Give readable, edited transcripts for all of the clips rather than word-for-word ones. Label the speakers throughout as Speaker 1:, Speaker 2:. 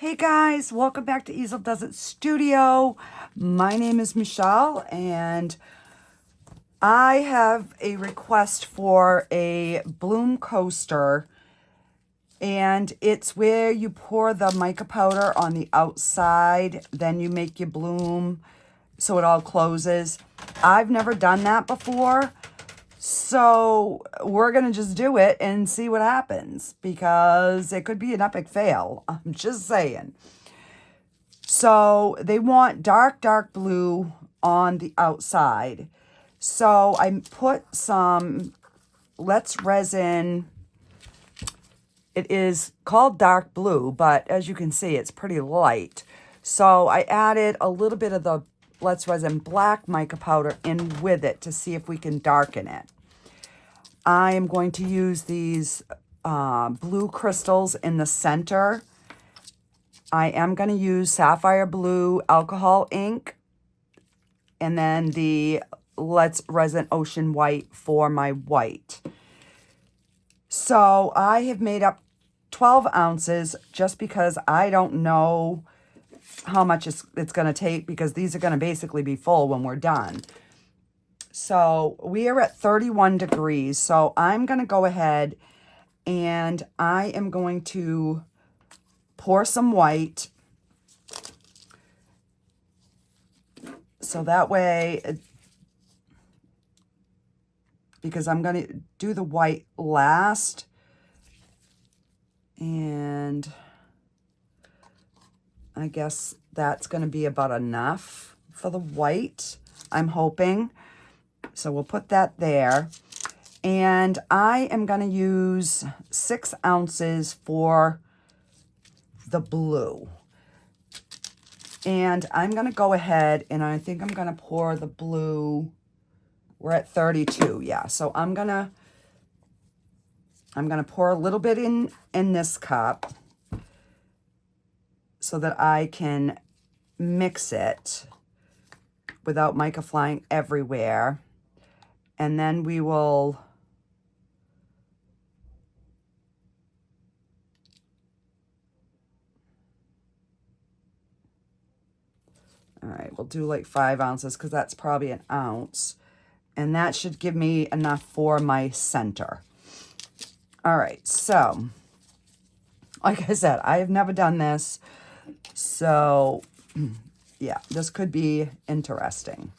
Speaker 1: Hey guys, welcome back to Easel Does It Studio. My name is Michelle and I have a request for a bloom coaster, and it's where you pour the mica powder on the outside, then you make your bloom so it all closes. I've never done that before, so we're going to just do it and see what happens because it could be an epic fail. I'm just saying. So they want dark blue on the outside. So I put some Let's Resin. It is called dark blue, but as you can see, it's pretty light. So I added a little bit of the Let's Resin black mica powder in with it to see if we can darken it. I am going to use these blue crystals in the center. I am going to use sapphire blue alcohol ink, and then the Let's Resin Ocean White for my white. So I have made up 12 ounces just because I don't know how much it's going to take, because these are going to basically be full when we're done. So we are at 31 degrees. So I'm going to go ahead and I am going to pour some white. So that way, because I'm going to do the white last. And I guess that's going to be about enough for the white, I'm hoping. So we'll put that there. And I am going to use 6 ounces for the blue. And I'm going to go ahead and I think I'm going to pour the blue. We're at 32, yeah. So I'm gonna pour a little bit in this cup so that I can mix it without mica flying everywhere. And then we will all right, we'll do like 5 ounces because that's probably an ounce. And that should give me enough for my center. All right, so like I said, I have never done this. So yeah, this could be interesting.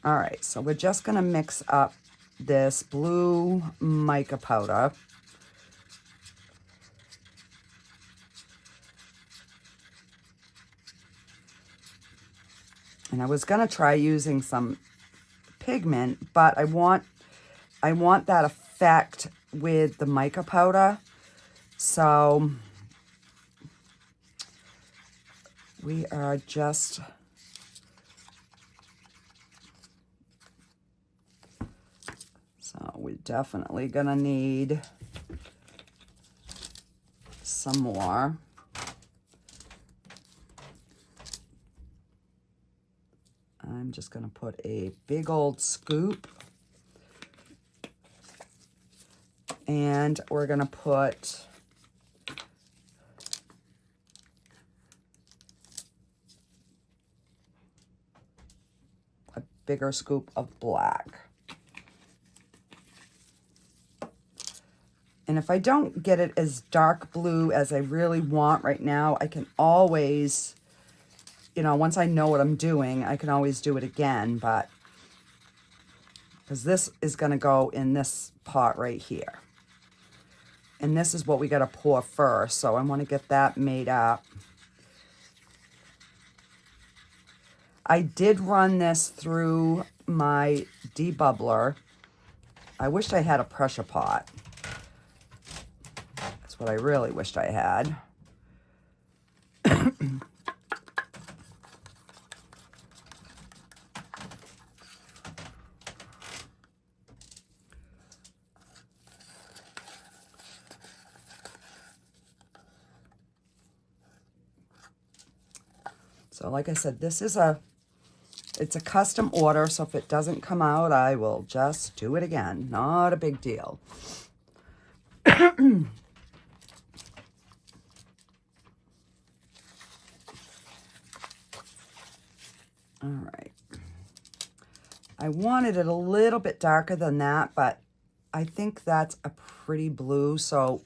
Speaker 1: All right, so we're just going to mix up this blue mica powder. And I was going to try using some pigment, but I want that effect with the mica powder. So we are just we're definitely gonna need some more. I'm just going to put a big old scoop. And we're going to put a bigger scoop of black. And if I don't get it as dark blue as I really want right now, I can always, you know, once I know what I'm doing, I can always do it again, but because this is going to go in this pot right here. And this is what we got to pour first, so I want to get that made up. I did run this through my debubbler. I wished I had a pressure pot. That's what I really wished I had. So like I said, this is it's a custom order, so if it doesn't come out, I will just do it again. Not a big deal. All right. I wanted it a little bit darker than that, but I think that's a pretty blue, so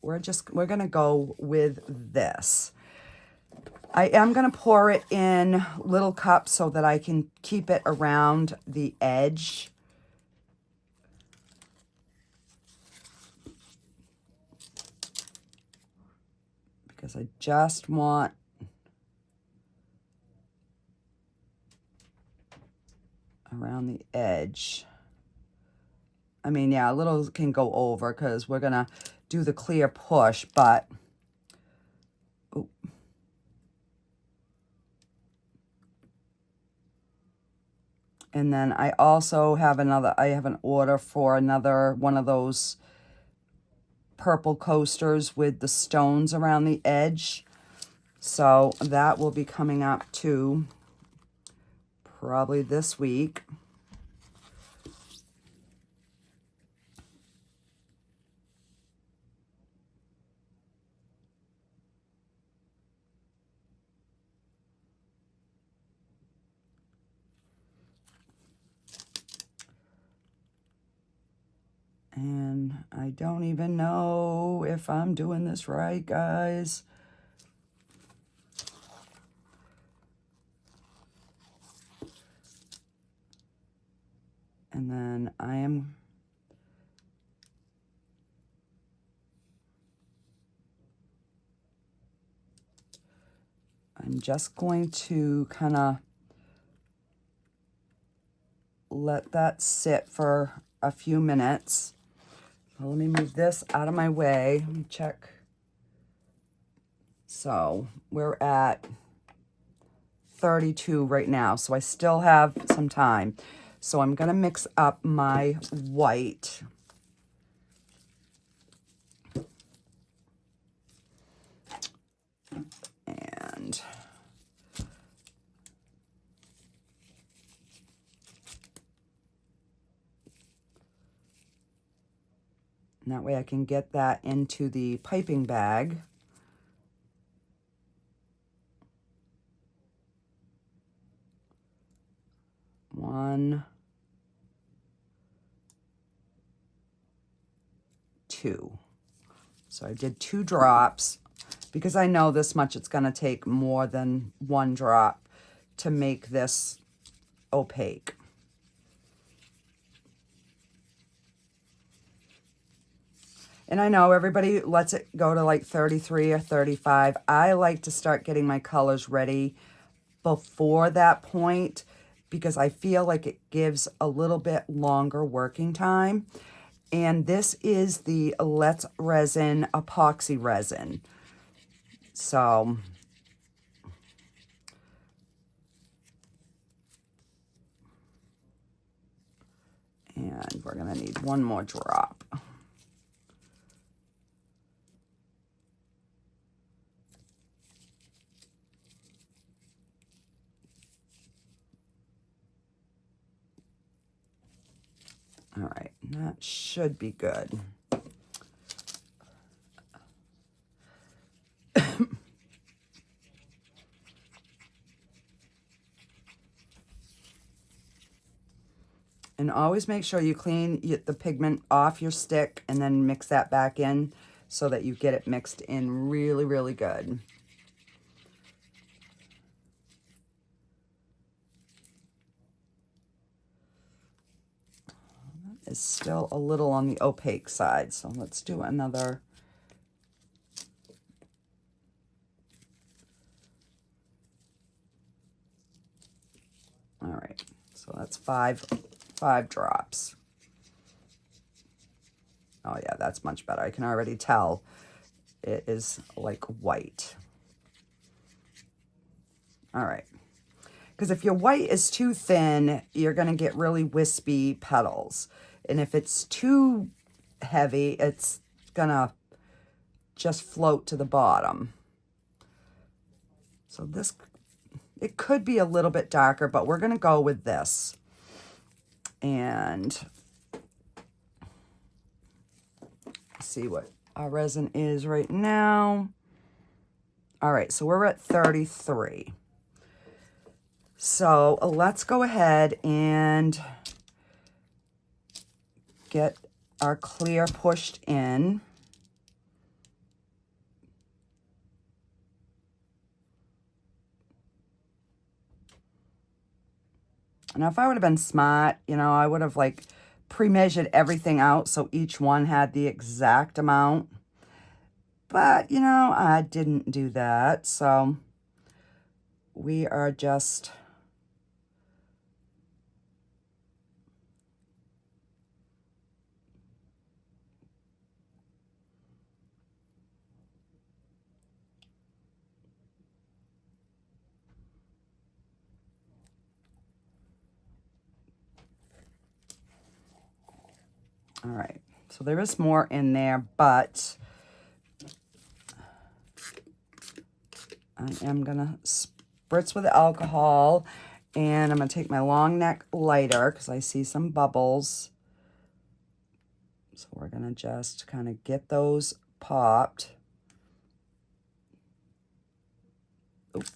Speaker 1: we're going to go with this. I am going to pour it in little cups so that I can keep it around the edge. Because I just want around the edge. I mean, yeah, a little can go over because we're going to do the clear push, but ooh. And then I also have I have an order for another one of those purple coasters with the stones around the edge. So that will be coming up too, probably this week. And I don't even know if I'm doing this right, guys. And then I'm just going to kind of let that sit for a few minutes. Well, let me move this out of my way. Let me check. So we're at 32 right now, so I still have some time. So I'm going to mix up my white. And that way I can get that into the piping bag. One, two. So I did 2 drops because I know this much it's going to take more than 1 drop to make this opaque. And I know everybody lets it go to like 33 or 35. I like to start getting my colors ready before that point because I feel like it gives a little bit longer working time. And this is the Let's Resin epoxy resin. So and we're going to need 1 more drop. All right, that should be good. And always make sure you clean the pigment off your stick and then mix that back in so that you get it mixed in really, really good. That is still a little on the opaque side, so let's do another. All right, so that's five drops. Oh yeah, that's much better. I can already tell it is like white. All right, because if your white is too thin, you're going to get really wispy petals. And if it's too heavy, it's going to just float to the bottom. So this, it could be a little bit darker, but we're going to go with this. And see what our resin is right now. All right, so we're at 33. So let's go ahead and get our clear pushed in. Now, if I would have been smart, you know, I would have like pre-measured everything out so each one had the exact amount. But, you know, I didn't do that. So we are just... All right, so there is more in there, but I am gonna spritz with alcohol, and I'm gonna take my long neck lighter because I see some bubbles. So we're gonna just kind of get those popped. Oop.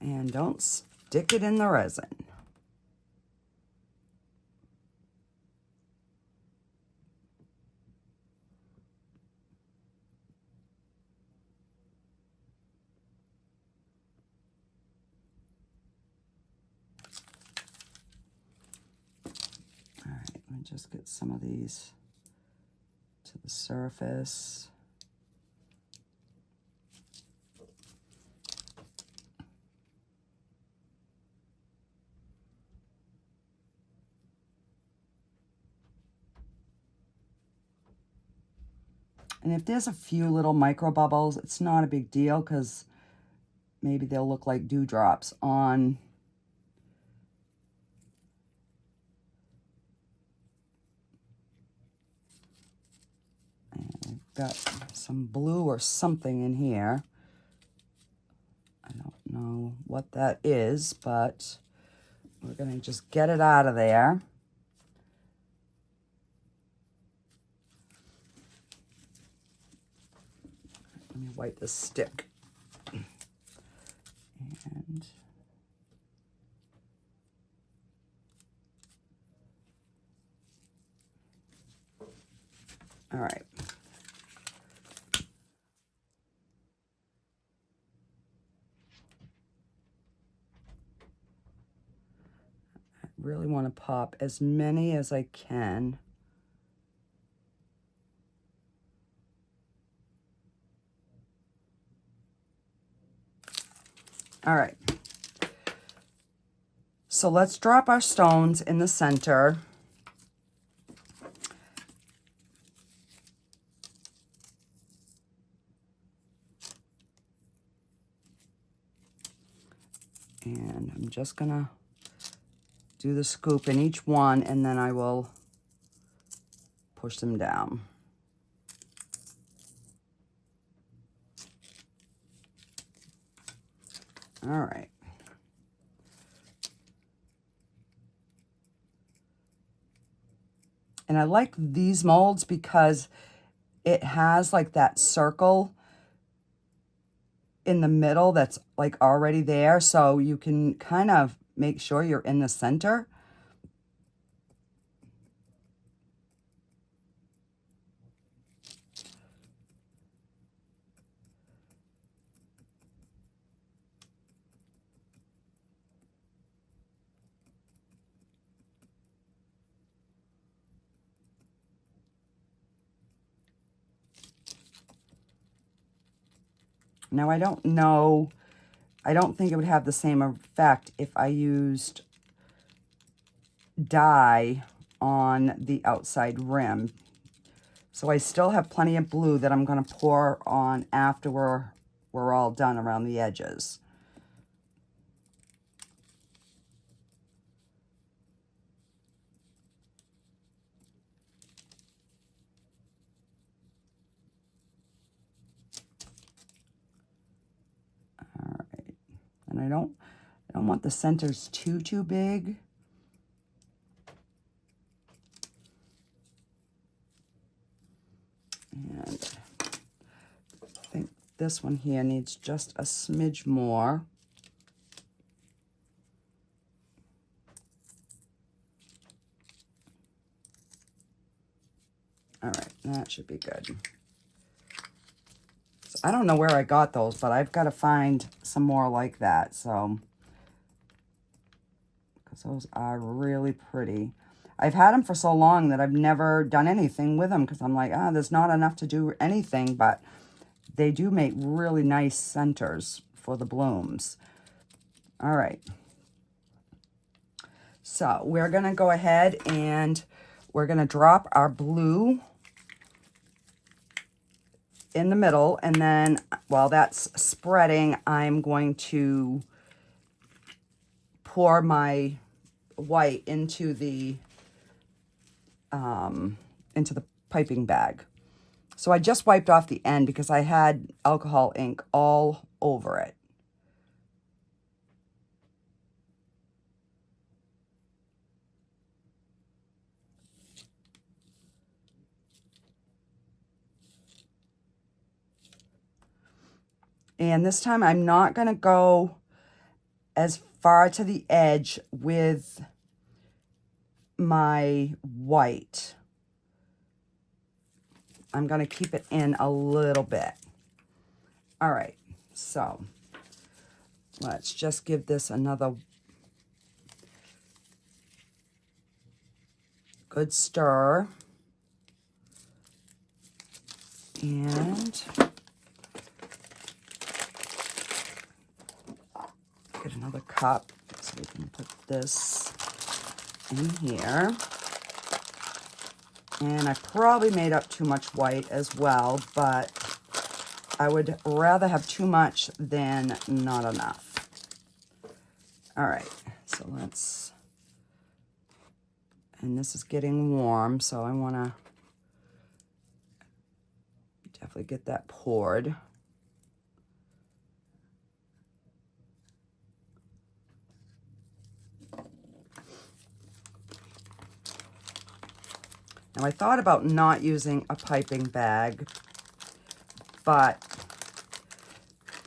Speaker 1: And don't stick it in the resin. All right, let me just get some of these to the surface. And if there's a few little micro bubbles, it's not a big deal because maybe they'll look like dewdrops on and I've got some blue or something in here. I don't know what that is, but we're gonna just get it out of there. Let me wipe the stick. And all right. I really want to pop as many as I can. All right. So let's drop our stones in the center. And I'm just gonna do the scoop in each one, and then I will push them down. All right. And I like these molds because it has like that circle in the middle that's like already there, so you can kind of make sure you're in the center. Now I don't know, I don't think it would have the same effect if I used dye on the outside rim. So I still have plenty of blue that I'm going to pour on after we're all done around the edges. All right. And I don't want the centers too big. And I think this one here needs just a smidge more. should be good. So I don't know where I got those, but I've got to find some more like that. So, because those are really pretty. I've had them for so long that I've never done anything with them because I'm like, there's not enough to do anything, but they do make really nice centers for the blooms. All right. So we're going to go ahead and we're going to drop our blue in the middle. And then while that's spreading, I'm going to pour my white into the piping bag. So I just wiped off the end because I had alcohol ink all over it. And this time I'm not going to go as far to the edge with my white. I'm going to keep it in a little bit. All right, so let's just give this another good stir. And get another cup so we can put this in here. And I probably made up too much white as well, but I would rather have too much than not enough. All right, so let's, and this is getting warm, so I want to definitely get that poured. Now, I thought about not using a piping bag, but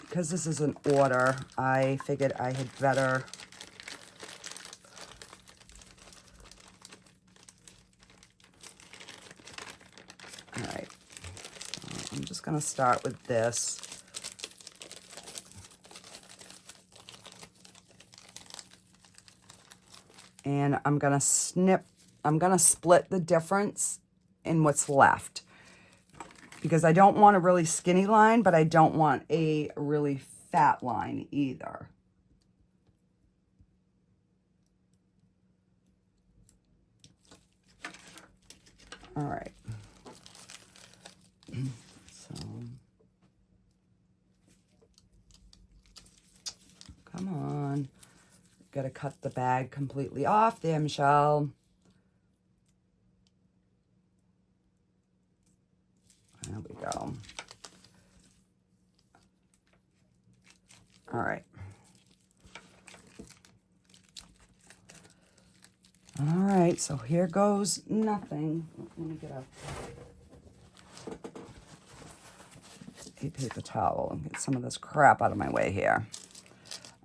Speaker 1: because this is an order, I figured I had better all right. So I'm just going to start with this. And I'm going to split the difference in what's left. Because I don't want a really skinny line, but I don't want a really fat line either. All right. So, come on. Got to cut the bag completely off there, Michelle. There we go. All right. All right, so here goes nothing. Let me get a paper towel and get some of this crap out of my way here.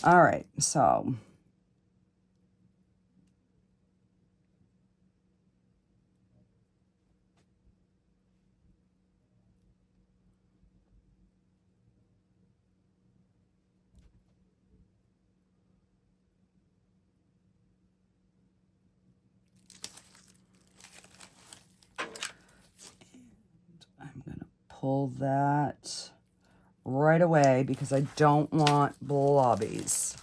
Speaker 1: All right, so I'm going to pull that right away because I don't want blobbies.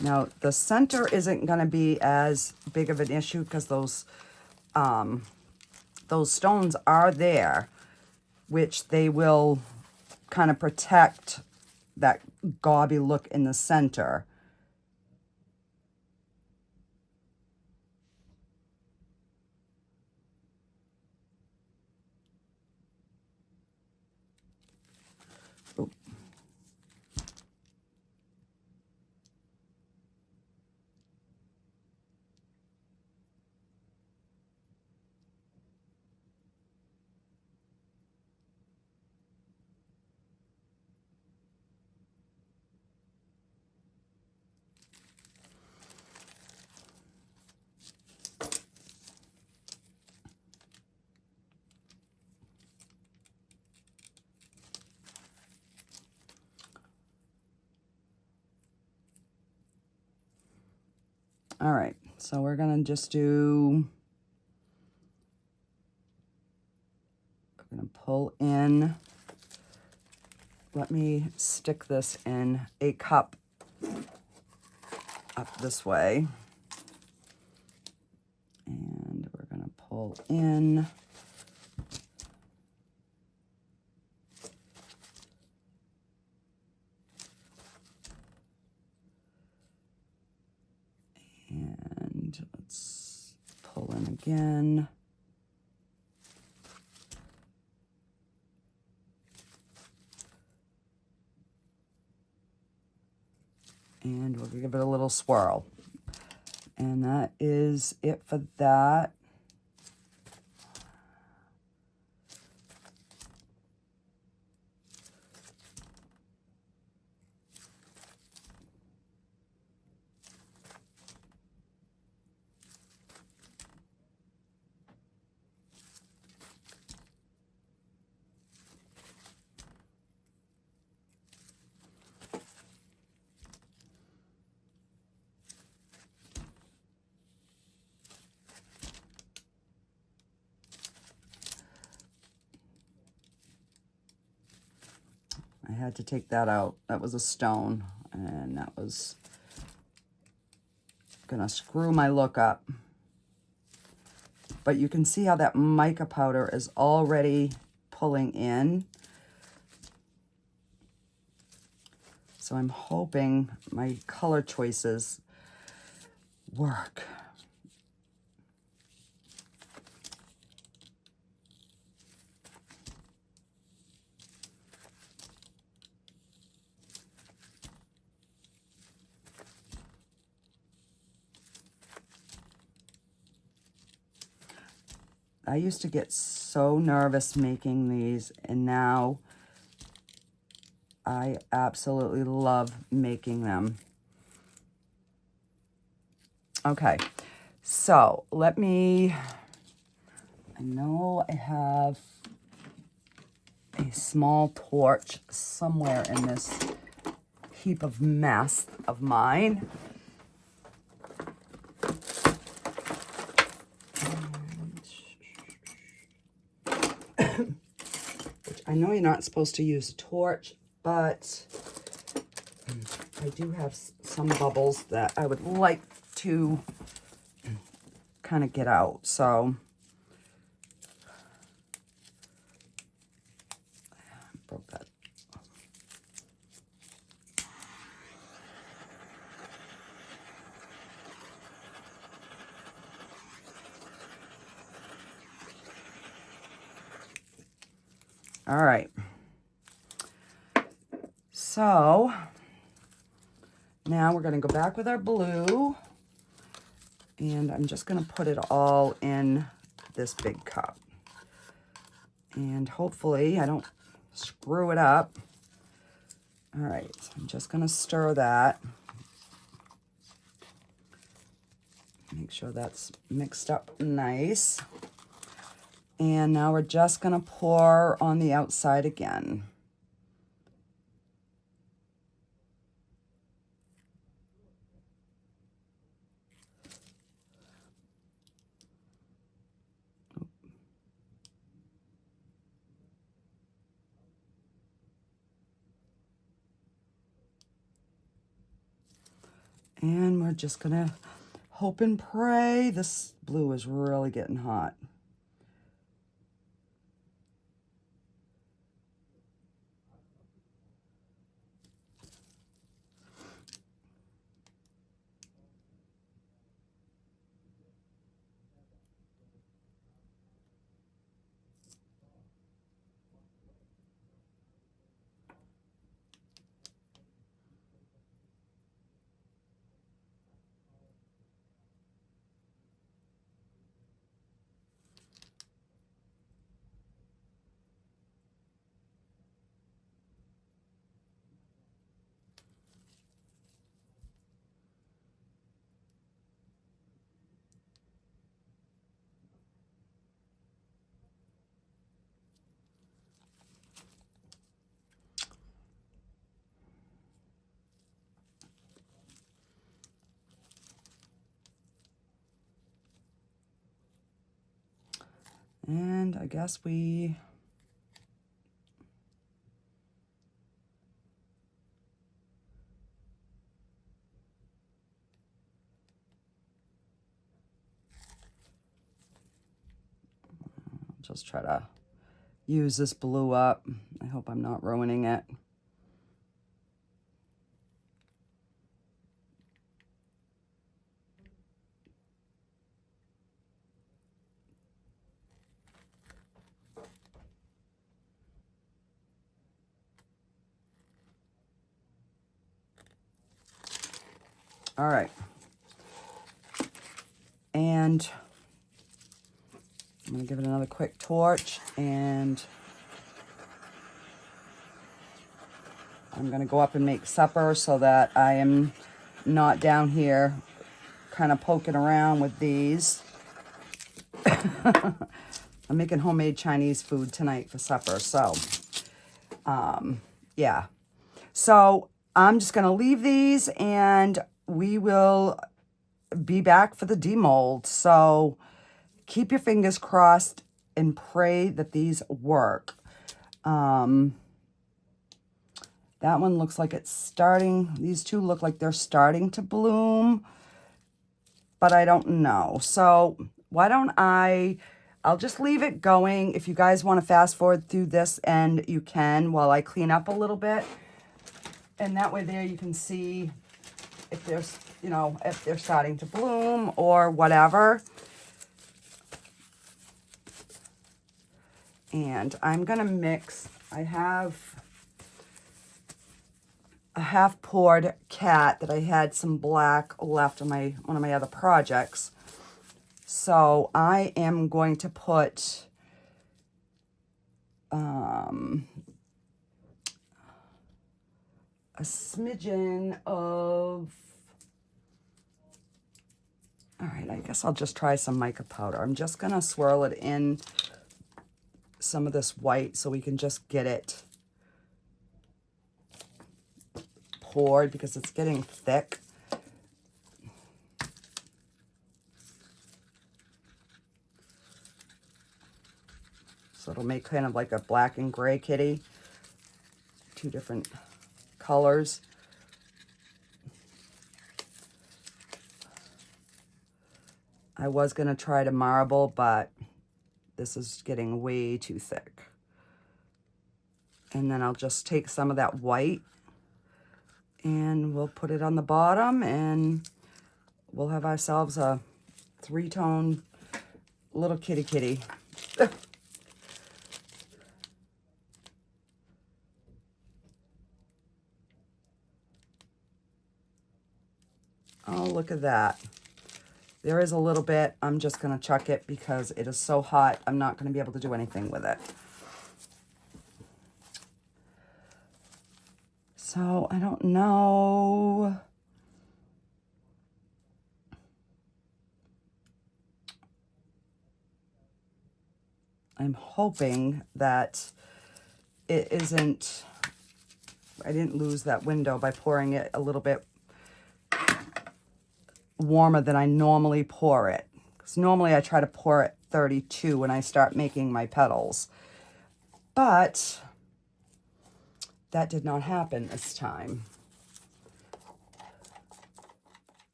Speaker 1: Now, the center isn't going to be as big of an issue because those stones are there, which they will kind of protect that gauby look in the center. All right, so we're gonna just do, we're gonna pull in, let me stick this in a cup up this way. And we're gonna pull in. And let's pull in again. And we'll give it a little swirl. And that is it for that. I had to take that out. That was a stone, and that was gonna screw my look up. But you can see how that mica powder is already pulling in. So I'm hoping my color choices work. I used to get so nervous making these, and now I absolutely love making them. Okay, so let me, I know I have a small torch somewhere in this heap of mess of mine. I know you're not supposed to use a torch, but I do have some bubbles that I would like to kind of get out. So I broke that. All right. So now we're going to go back with our blue, and I'm just going to put it all in this big cup. And hopefully I don't screw it up. All right, I'm just going to stir that. Make sure that's mixed up nice. And now we're just going to pour on the outside again. And we're just going to hope and pray. This blue is really getting hot. And I guess we... just try to use this blue up. I hope I'm not ruining it. All right. And I'm going to give it another quick torch, and I'm going to go up and make supper so that I am not down here kind of poking around with these. I'm making homemade Chinese food tonight for supper, so yeah. So I'm just going to leave these, and we will be back for the demold. So keep your fingers crossed and pray that these work. That one looks like it's starting. These two look like they're starting to bloom, but I don't know. So why don't I'll just leave it going. If you guys want to fast forward through this end, you can, while I clean up a little bit. And that way there you can see if there's, you know, if they're starting to bloom or whatever. And I'm going to mix, I have a half-poured cat that I had some black left on one of my other projects. So I am going to put a smidgen of, all right, I guess I'll just try some mica powder. I'm just going to swirl it in some of this white so we can just get it poured because it's getting thick. So it'll make kind of like a black and gray kitty. Two different colors. I was going to try to marble, but this is getting way too thick. And then I'll just take some of that white and we'll put it on the bottom, and we'll have ourselves a three-tone little kitty kitty. Oh, look at that. There is a little bit. I'm just going to chuck it because it is so hot. I'm not going to be able to do anything with it. So I don't know. I'm hoping that it isn't, I didn't lose that window by pouring it a little bit warmer than I normally pour it. Because normally I try to pour it 32 when I start making my petals. But that did not happen this time.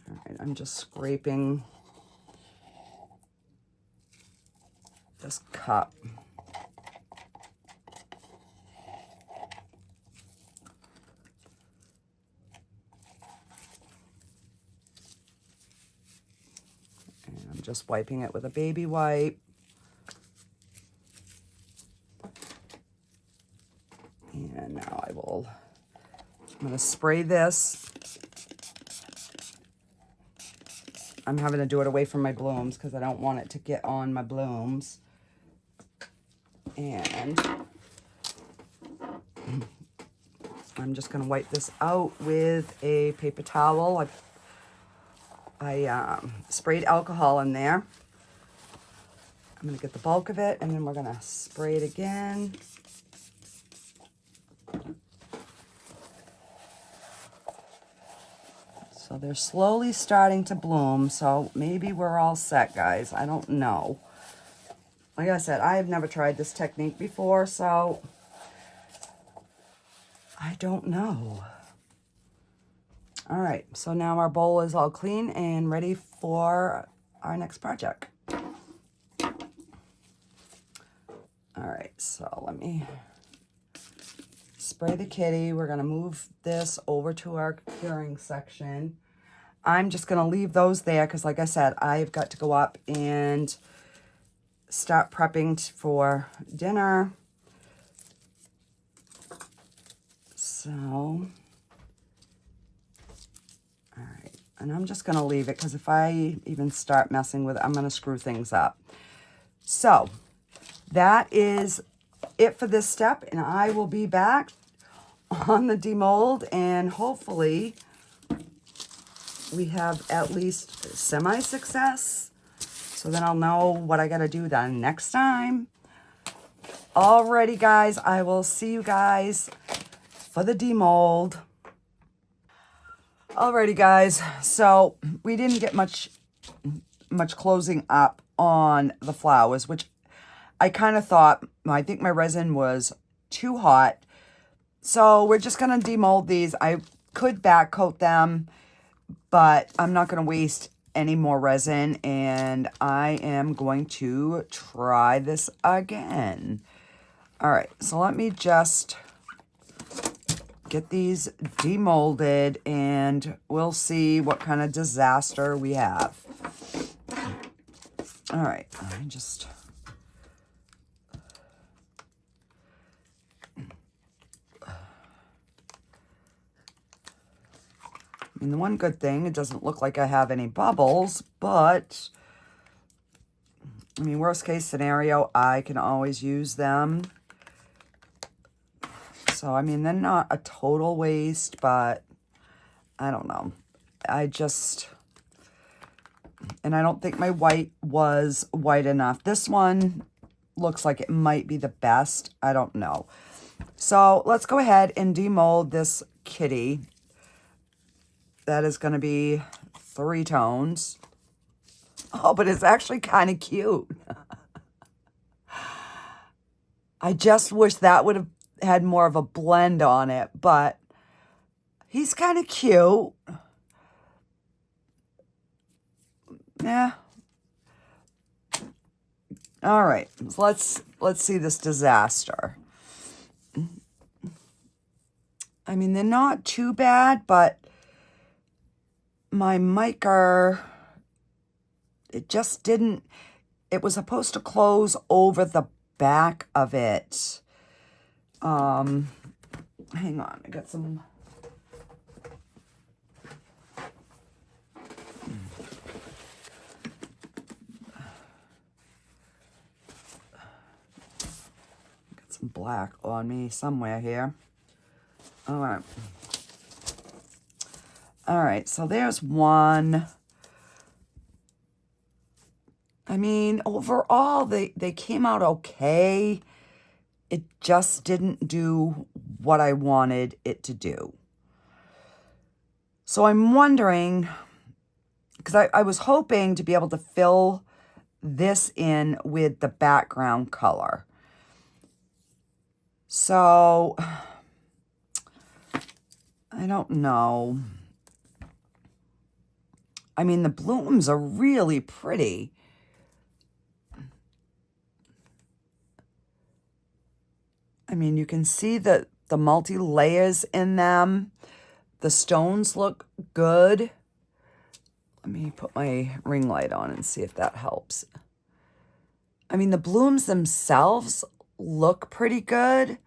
Speaker 1: All right, I'm just scraping this cup. I'm just wiping it with a baby wipe. And now I'm going to spray this. I'm having to do it away from my blooms because I don't want it to get on my blooms. And I'm just going to wipe this out with a paper towel. I sprayed alcohol in there. I'm going to get the bulk of it, and then we're going to spray it again. So they're slowly starting to bloom, so maybe we're all set, guys. I don't know. Like I said, I have never tried this technique before, so I don't know. All right, so now our bowl is all clean and ready for our next project. All right, so let me spray the kitty. We're gonna move this over to our curing section. I'm just gonna leave those there because like I said, I've got to go up and start prepping for dinner. So, all right, and I'm just gonna leave it because if I even start messing with it, I'm gonna screw things up. So, that is it for this step, and I will be back on the demold, and hopefully we have at least semi-success. So then I'll know what I gotta do then next time. Alrighty, guys, I will see you guys for the demold. Alrighty, guys, so we didn't get much closing up on the flowers, which I kind of thought, I think my resin was too hot. So we're just gonna demold these. I could back coat them, but I'm not gonna waste any more resin, and I am going to try this again. All right, so let me just get these demolded and we'll see what kind of disaster we have. All right, I just... And the one good thing, it doesn't look like I have any bubbles, but, I mean, worst case scenario, I can always use them. So, I mean, they're not a total waste, but I don't know. I just, and I don't think my white was white enough. This one looks like it might be the best. I don't know. So, let's go ahead and demold this kitty. That is going to be 3 tones. Oh, but it's actually kind of cute. I just wish that would have had more of a blend on it, but he's kind of cute. Yeah. All right, so let's see this disaster. I mean, they're not too bad, but my mica, it just didn't, it was supposed to close over the back of it. Hang on, I got some, got some black on me somewhere here. All right. All right, so there's one. I mean, overall, they came out okay. It just didn't do what I wanted it to do. So I'm wondering, because I was hoping to be able to fill this in with the background color. So, I don't know. I mean, the blooms are really pretty. I mean, you can see the multi-layers in them. The stones look good. Let me put my ring light on and see if that helps. I mean, the blooms themselves look pretty good.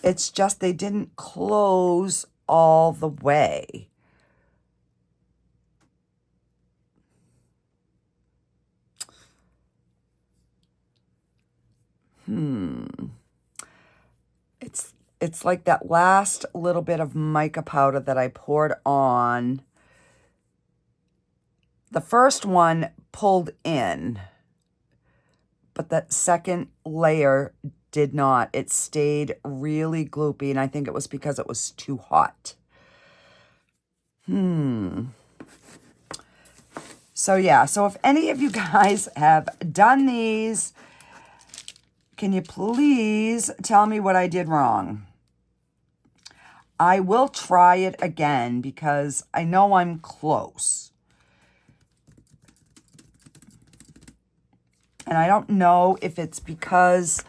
Speaker 1: It's just they didn't close all the way. It's like that last little bit of mica powder that I poured on. The first one pulled in, but that second layer did not. It stayed really gloopy, and I think it was because it was too hot. So yeah, so if any of you guys have done these, can you please tell me what I did wrong? I will try it again because I know I'm close. And I don't know if it's because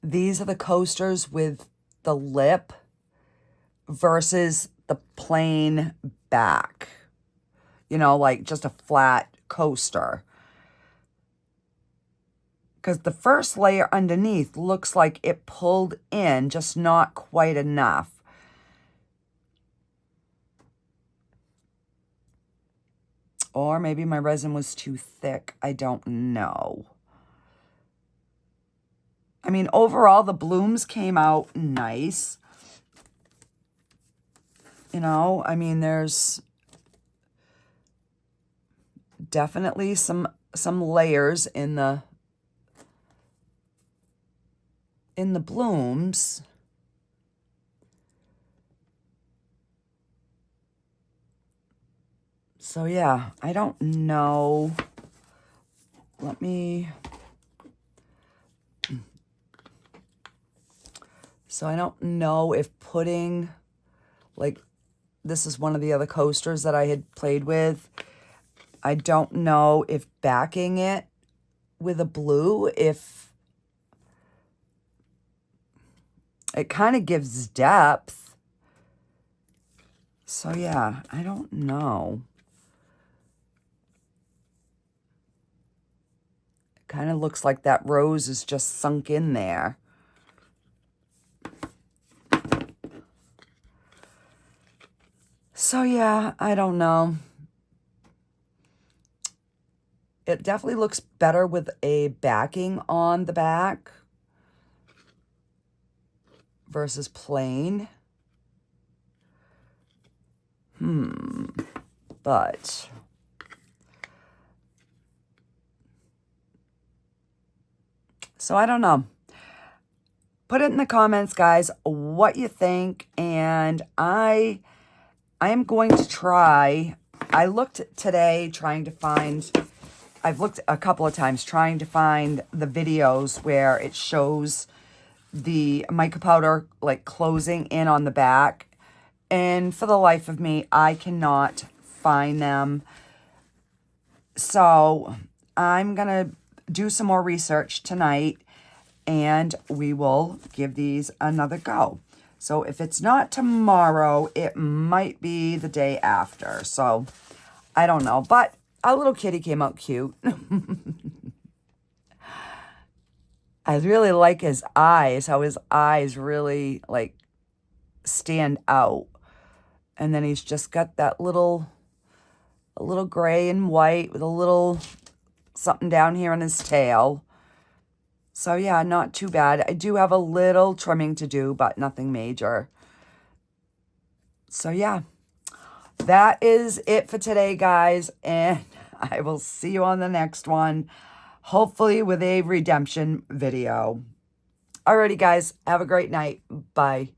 Speaker 1: these are the coasters with the lip versus the plain back. You know, like just a flat coaster. Because the first layer underneath looks like it pulled in, just not quite enough. Or maybe my resin was too thick. I don't know. I mean, overall, the blooms came out nice. You know, I mean, there's definitely some layers in the blooms. So yeah, I don't know. Let me... So I don't know if putting, like, this is one of the other coasters that I had played with. I don't know if backing it with a blue, if it kind of gives depth. So yeah, I don't know. It kind of looks like that rose is just sunk in there. So yeah, I don't know. It definitely looks better with a backing on the back versus plain. But so I don't know. Put it in the comments, guys, what you think. And I am going to try. I looked today trying to find, I've looked a couple of times trying to find the videos where it shows the mica powder like closing in on the back. And for the life of me, I cannot find them. So I'm going to do some more research tonight and we will give these another go. So if it's not tomorrow, it might be the day after. So I don't know, but our little kitty came out cute. I really like his eyes, how his eyes really like stand out. And then he's just got that a little gray and white with a little something down here on his tail. So yeah, not too bad. I do have a little trimming to do, but nothing major. So yeah, that is it for today, guys. And I will see you on the next one, hopefully with a redemption video. Alrighty, guys, have a great night. Bye.